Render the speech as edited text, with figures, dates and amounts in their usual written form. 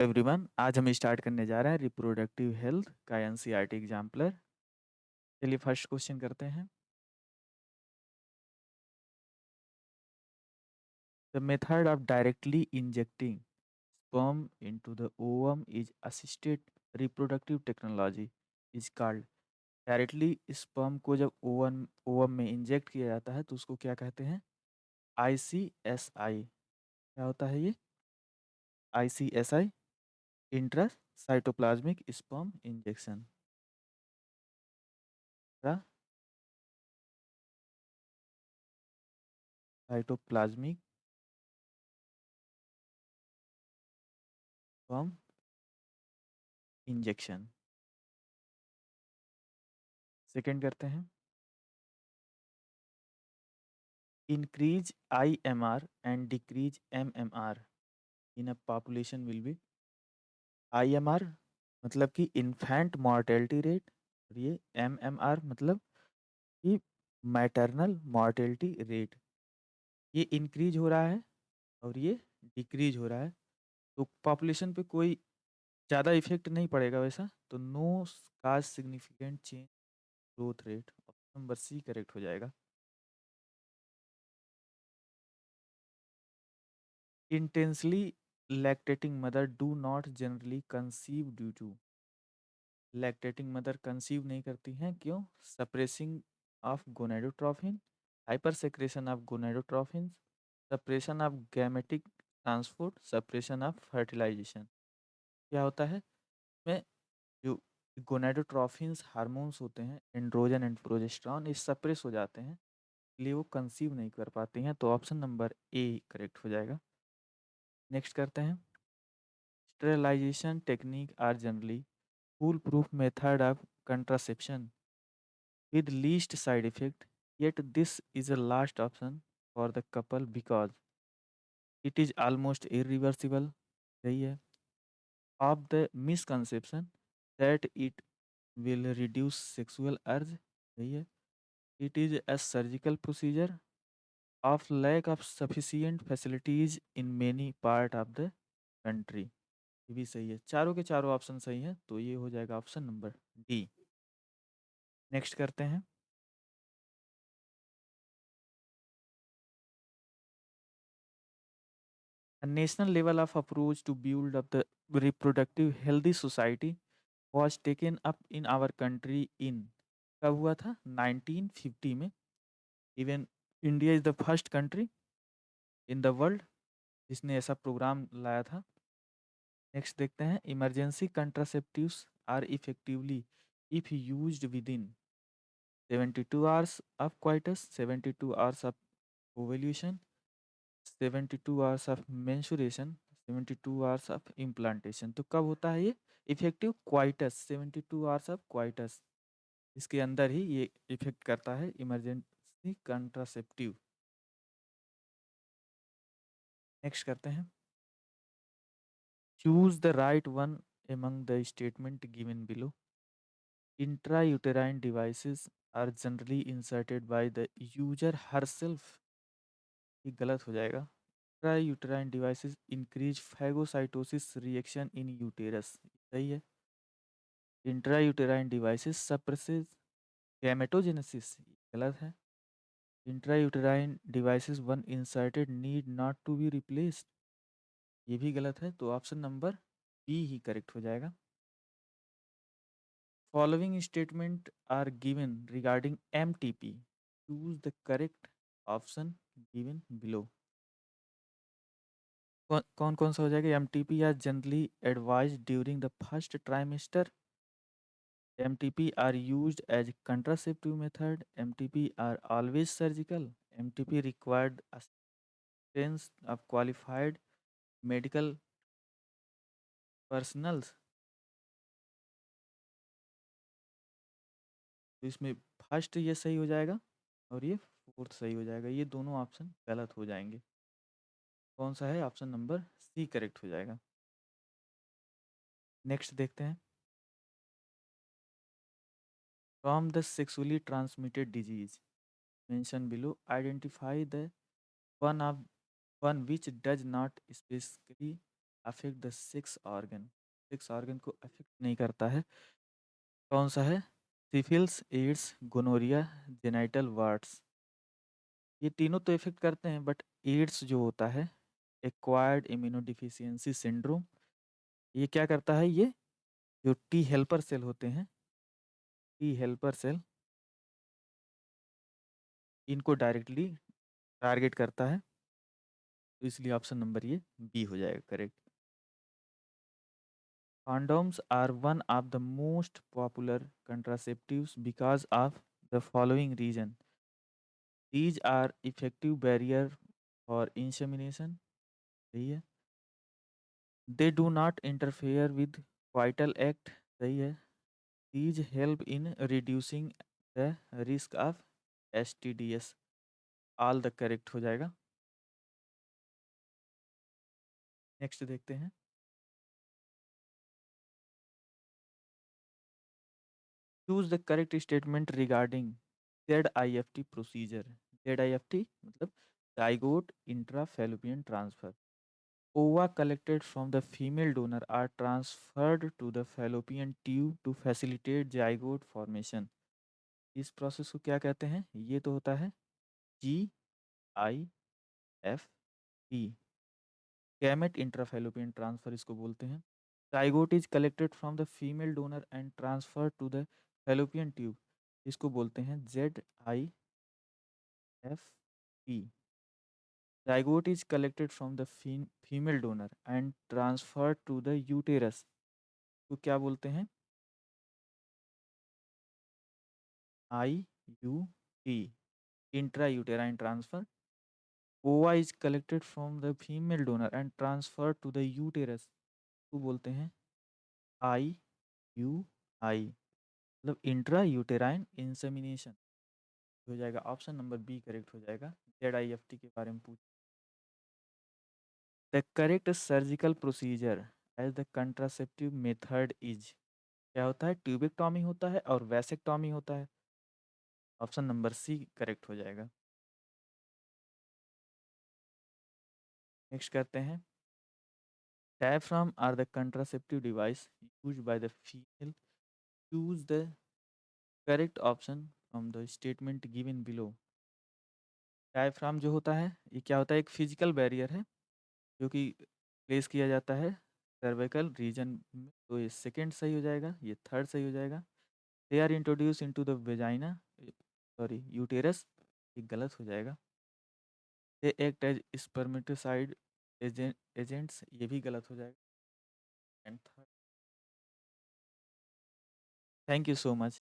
Everyone, आज हम start करने जा रहे हैं रिप्रोडक्टिव हेल्थ का एनसीईआरटी एग्जाम्पलर। चलिए फर्स्ट क्वेश्चन करते हैं। The method of directly injecting sperm into the ovum is assisted reproductive technology is called. Directly sperm को जब ओवन ओवम में इंजेक्ट किया जाता है तो उसको क्या कहते हैं? ICSI। क्या होता है ये? ICSI, intra cytoplasmic sperm injection. Cytoplasmic sperm injection. Second करते हैं। Increase IMR and decrease MMR in a population will be। IMR मतलब कि इन्फेंट मॉर्टेलिटी रेट, और ये MMR मतलब कि मैटरनल मॉर्टेलिटी रेट। ये इंक्रीज हो रहा है और ये डिक्रीज हो रहा है, तो पॉपुलेशन पे कोई ज़्यादा इफेक्ट नहीं पड़ेगा वैसा। तो no cause significant change growth rate, option number C correct हो जाएगा। Intensely lactating mother do not generally conceive due to. Lactating mother conceive नहीं करती हैं, क्यों? Suppressing of gonadotrophin, hyper secretion of gonadotrophin, suppression of gametic transport, suppression of fertilization. क्या होता है में? जो गोनेडोट्रोफिन्स हार्मोन्स होते हैं, एंड्रोजन एंड प्रोजेस्टेरॉन, ये सप्रेस हो जाते हैं, इसलिए वो कंसीव नहीं कर पाती हैं। तो ऑप्शन नंबर ए करेक्ट हो जाएगा। नेक्स्ट करते हैं। Sterilisation technique are generally foolproof method of contraception with least side effect, yet this is a last option for the couple because it is almost irreversible। सही है। Of the misconception that it will reduce sexual urge। सही है। It is a surgical procedure of lack of sufficient facilities in many part of the country। ये भी सही है। चारों के चारों ऑप्शन सही हैं, तो ये हो जाएगा ऑप्शन नंबर डी। नेक्स्ट करते हैं। A national level of approach to build up the reproductive healthy society was taken up in our country in। कब हुआ था? 1950 में। Even India is the first country in the world जिसने ऐसा programme लाया था। नेक्स्ट देखते हैं। Emergency contraceptives are effectively if used within 72 hours of coitus, 72 hours of ovulation, 72 hours of menstruation, 72 hours of implantation. तो कब होता है ये effective? Coitus, 72 hours of coitus, इसके अंदर ही ये इफेक्ट करता है इमरजेंसी कंट्रासेप्टिव। नेक्स्ट करते हैं। Choose the right one among the statement given below. Intrauterine devices are generally inserted by the user herself. ये गलत हो जाएगा। Intrauterine devices increase phagocytosis reaction in uterus. सही है। Intrauterine devices suppresses gametogenesis. गलत है। Intrauterine devices once inserted need not to be replaced. ये भी गलत है, तो ऑप्शन नंबर बी ही करेक्ट हो जाएगा। Following statement are given regarding MTP, choose the correct option given below. कौन कौन सा हो जाएगा? MTP are generally advise during the first trimester, MTP are used as contraceptive method, MTP are always surgical, MTP required assistance of qualified medical personnel। तो इसमें first ये सही हो जाएगा और ये फोर्थ सही हो जाएगा। ये दोनों ऑप्शन गलत हो जाएंगे। कौन सा है? ऑप्शन नंबर सी करेक्ट हो जाएगा। नेक्स्ट देखते हैं। From the sexually transmitted disease mention below identify the one of one which does not specifically affect the six organ, six organ को अफेक्ट नहीं करता है। कौन सा है? सिफिल्स, एड्स, गोनोरिया, जेनाइटल वार्ड्स। ये तीनों तो इफेक्ट करते हैं, बट एड्स जो होता है, एक्वायर्ड इम्यूनोडिफिशियंसी सिंड्रोम, ये क्या करता है? ये जो टी हेल्पर सेल होते हैं, टी हेल्पर सेल, इनको डायरेक्टली टारगेट करता है। तो इसलिए ऑप्शन नंबर ये बी हो जाएगा correct. Condoms are one of the most popular contraceptives because of the following reason. These are effective barrier for insemination. सही है। They do not interfere with coital act. सही है। These help in reducing the risk of STDs. All the correct हो जाएगा। Next देखते हैं। Choose the correct statement regarding ZIFT procedure. ZIFT मतलब zygote intrafallopian transfer. Ova collected from the female donor are transferred to the fallopian tube to facilitate zygote formation. इस process को क्या कहते हैं? ये तो होता है GIFT, गैमेट इंट्राफैलोपियन ट्रांसफर इसको बोलते हैं। zygote is collected from the female donor and transferred to the fallopian tube, इसको बोलते हैं ZIFT। Zygote is collected from the female donor and transferred to the uterus, तो क्या बोलते हैं? IUT, intrauterine transfer. Ova is collected from the female donor and transferred to the uterus, तो बोलते हैं IUI, मतलब इंट्रा यूटेराइन इंसेमिनेशन हो जाएगा। ऑप्शन नंबर बी करेक्ट हो जाएगा। ZIFT के बारे में पूछ। The correct surgical procedure as the contraceptive method is, क्या होता है? ट्यूबेक्टॉमी होता है और वैसेक्टॉमी होता है। ऑप्शन नंबर सी करेक्ट हो जाएगा। नेक्स्ट करते हैं। Diaphragm are the contraceptive device use by the female, choose the correct option from the statement given below. Diaphragm जो होता है, ये क्या होता है? एक फिजिकल बैरियर है जो कि प्लेस किया जाता है सर्वाइकल रीजन में। तो ये सेकंड सही हो जाएगा, ये थर्ड सही हो जाएगा। They are introduce into the vagina, sorry uterus, ये गलत हो जाएगा। They act as spermatocide agents, ये भी गलत हो जाएगा। And third. Thank you so much.